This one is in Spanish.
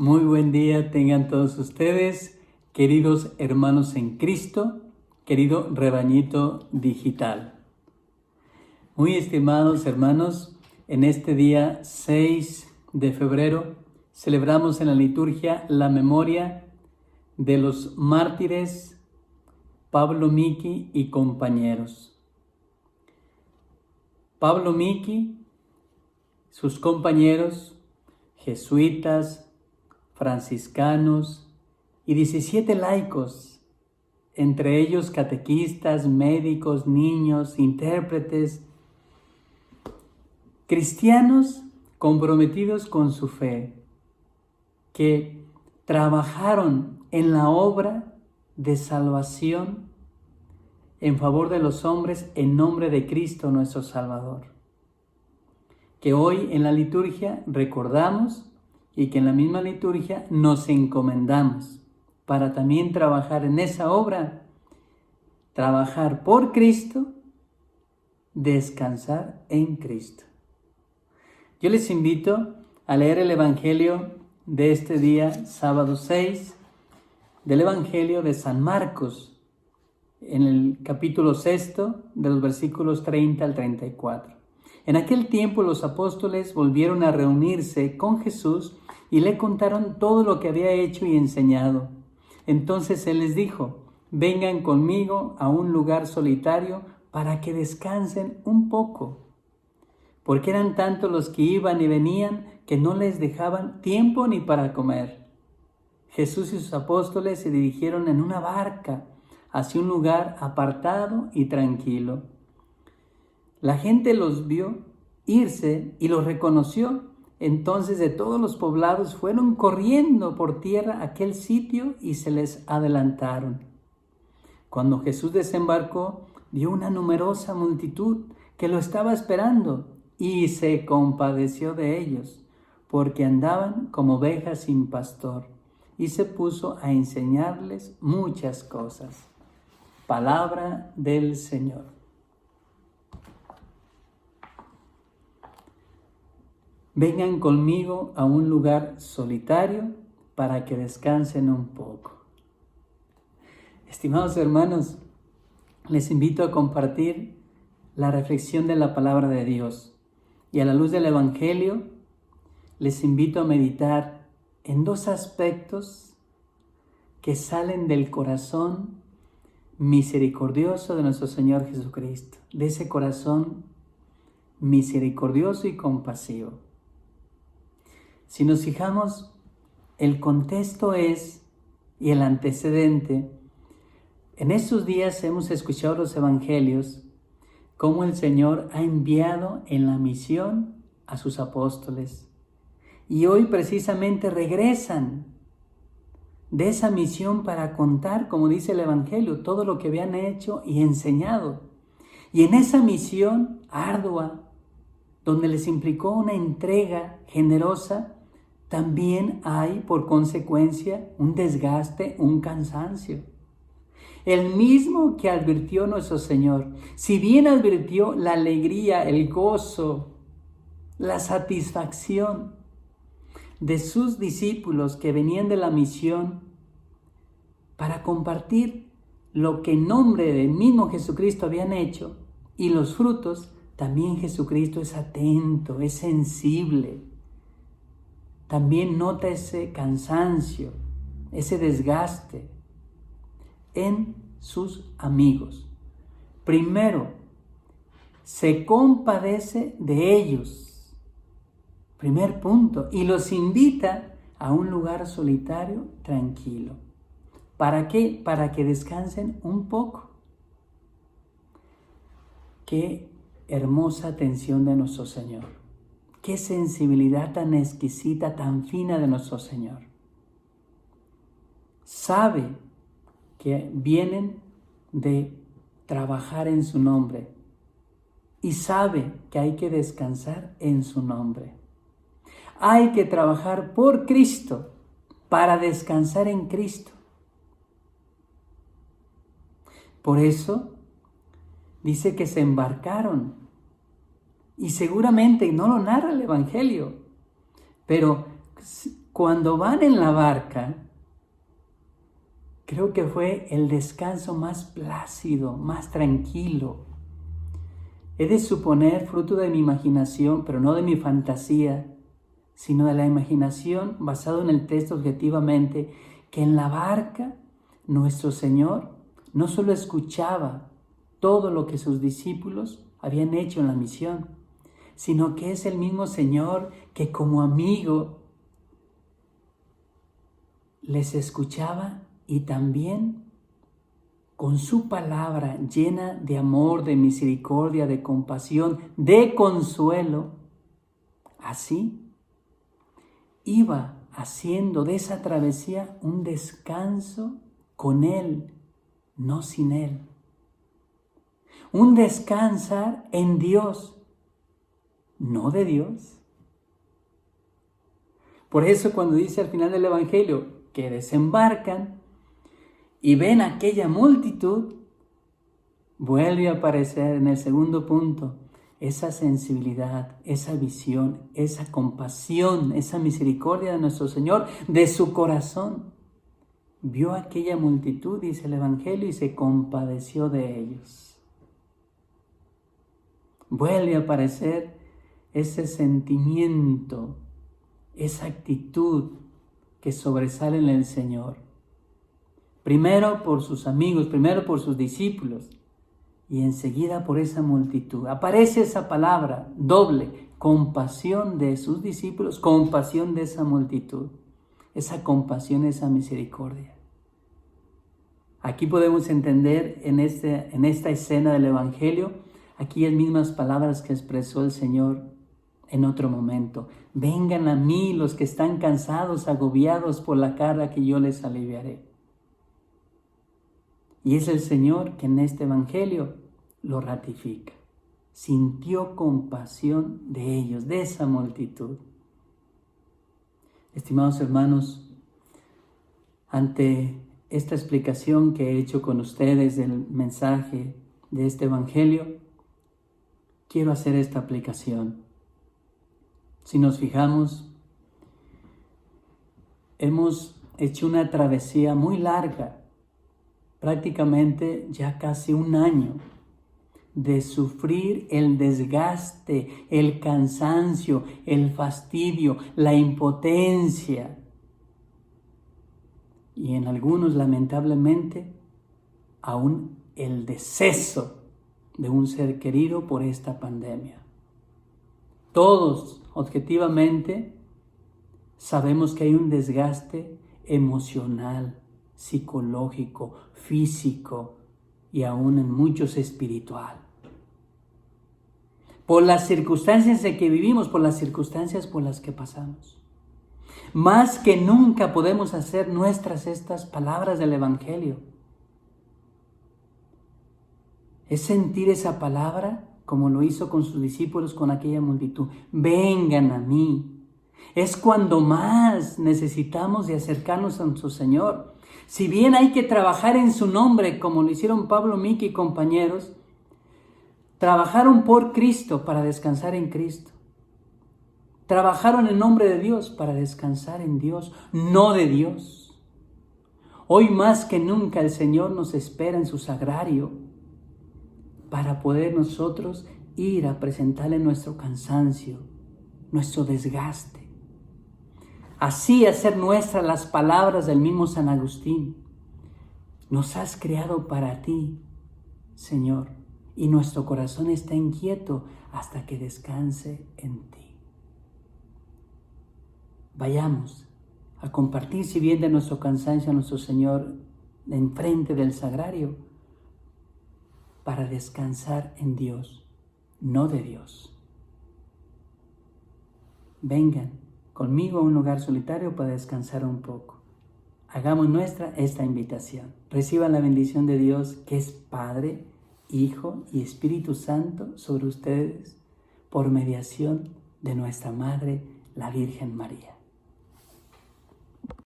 Muy buen día tengan todos ustedes, queridos hermanos en Cristo, querido rebañito digital. Muy estimados hermanos, en este día 6 de febrero celebramos en la liturgia la memoria de los mártires Pablo Miki y compañeros. Pablo Miki, sus compañeros, jesuitas, franciscanos y 17 laicos, entre ellos catequistas, médicos, niños, intérpretes, cristianos comprometidos con su fe, que trabajaron en la obra de salvación en favor de los hombres en nombre de Cristo nuestro Salvador, que hoy en la liturgia recordamos y que en la misma liturgia nos encomendamos para también trabajar en esa obra, trabajar por Cristo, descansar en Cristo. Yo les invito a leer el Evangelio de este día, sábado 6, del Evangelio de San Marcos, en el capítulo 6, de los versículos 30 al 34. En aquel tiempo los apóstoles volvieron a reunirse con Jesús y le contaron todo lo que había hecho y enseñado. Entonces Él les dijo: vengan conmigo a un lugar solitario para que descansen un poco, porque eran tantos los que iban y venían que no les dejaban tiempo ni para comer. Jesús y sus apóstoles se dirigieron en una barca hacia un lugar apartado y tranquilo. La gente los vio irse y los reconoció. Entonces de todos los poblados fueron corriendo por tierra a aquel sitio y se les adelantaron. Cuando Jesús desembarcó, vio una numerosa multitud que lo estaba esperando y se compadeció de ellos, porque andaban como ovejas sin pastor, y se puso a enseñarles muchas cosas. Palabra del Señor. Vengan conmigo a un lugar solitario para que descansen un poco. Estimados hermanos, les invito a compartir la reflexión de la palabra de Dios y a la luz del Evangelio les invito a meditar en dos aspectos que salen del corazón misericordioso de nuestro Señor Jesucristo, de ese corazón misericordioso y compasivo. Si nos fijamos, el contexto es, y el antecedente, en estos días hemos escuchado los evangelios, cómo el Señor ha enviado en la misión a sus apóstoles. Y hoy precisamente regresan de esa misión para contar, como dice el Evangelio, todo lo que habían hecho y enseñado. Y en esa misión ardua, donde les implicó una entrega generosa, también hay, por consecuencia, un desgaste, un cansancio. El mismo que advirtió nuestro Señor, si bien advirtió la alegría, el gozo, la satisfacción de sus discípulos que venían de la misión para compartir lo que en nombre del mismo Jesucristo habían hecho y los frutos, también Jesucristo es atento, es sensible. También nota ese cansancio, ese desgaste en sus amigos. Primero, se compadece de ellos. Primer punto. Y los invita a un lugar solitario, tranquilo. ¿Para qué? Para que descansen un poco. Qué hermosa atención de nuestro Señor. Qué sensibilidad tan exquisita, tan fina de nuestro Señor. Sabe que vienen de trabajar en su nombre y sabe que hay que descansar en su nombre. Hay que trabajar por Cristo para descansar en Cristo. Por eso dice que se embarcaron. Y seguramente no lo narra el Evangelio, pero cuando van en la barca, creo que fue el descanso más plácido, más tranquilo. He de suponer, fruto de mi imaginación, pero no de mi fantasía, sino de la imaginación basado en el texto objetivamente, que en la barca nuestro Señor no solo escuchaba todo lo que sus discípulos habían hecho en la misión, sino que es el mismo Señor que como amigo les escuchaba y también con su palabra llena de amor, de misericordia, de compasión, de consuelo, así iba haciendo de esa travesía un descanso con Él, no sin Él. Un descansar en Dios, no de Dios. Por eso cuando dice al final del Evangelio que desembarcan y ven aquella multitud, vuelve a aparecer en el segundo punto esa sensibilidad, esa visión, esa compasión, esa misericordia de nuestro Señor, de su corazón. Vio aquella multitud, dice el Evangelio, y se compadeció de ellos. Vuelve a aparecer ese sentimiento, esa actitud que sobresale en el Señor. Primero por sus amigos, primero por sus discípulos y enseguida por esa multitud. Aparece esa palabra doble, compasión de sus discípulos, compasión de esa multitud. Esa compasión, esa misericordia. Aquí podemos entender en esta escena del Evangelio, aquellas mismas palabras que expresó el Señor en otro momento. Vengan a mí los que están cansados, agobiados por la carga, que yo les aliviaré. Y es el Señor que en este Evangelio lo ratifica. Sintió compasión de ellos, de esa multitud. Estimados hermanos, ante esta explicación que he hecho con ustedes del mensaje de este Evangelio, quiero hacer esta aplicación. Si nos fijamos, hemos hecho una travesía muy larga, prácticamente ya casi un año, de sufrir el desgaste, el cansancio, el fastidio, la impotencia y en algunos lamentablemente aún el deceso de un ser querido por esta pandemia. Todos objetivamente sabemos que hay un desgaste emocional, psicológico, físico y aún en muchos espiritual. Por las circunstancias en que vivimos, por las circunstancias por las que pasamos. Más que nunca podemos hacer nuestras estas palabras del Evangelio. Es sentir esa palabra como lo hizo con sus discípulos, con aquella multitud. Vengan a mí. Es cuando más necesitamos de acercarnos a nuestro Señor. Si bien hay que trabajar en su nombre, como lo hicieron Pablo, Miki y compañeros, trabajaron por Cristo para descansar en Cristo. Trabajaron en nombre de Dios para descansar en Dios, no de Dios. Hoy más que nunca el Señor nos espera en su sagrario para poder nosotros ir a presentarle nuestro cansancio, nuestro desgaste. Así hacer nuestras las palabras del mismo San Agustín. Nos has creado para ti, Señor, y nuestro corazón está inquieto hasta que descanse en ti. Vayamos a compartir, si bien de nuestro cansancio, a nuestro Señor enfrente del sagrario, para descansar en Dios, no de Dios. Vengan conmigo a un lugar solitario para descansar un poco. Hagamos nuestra esta invitación. Reciban la bendición de Dios, que es Padre, Hijo y Espíritu Santo, sobre ustedes, por mediación de nuestra Madre, la Virgen María.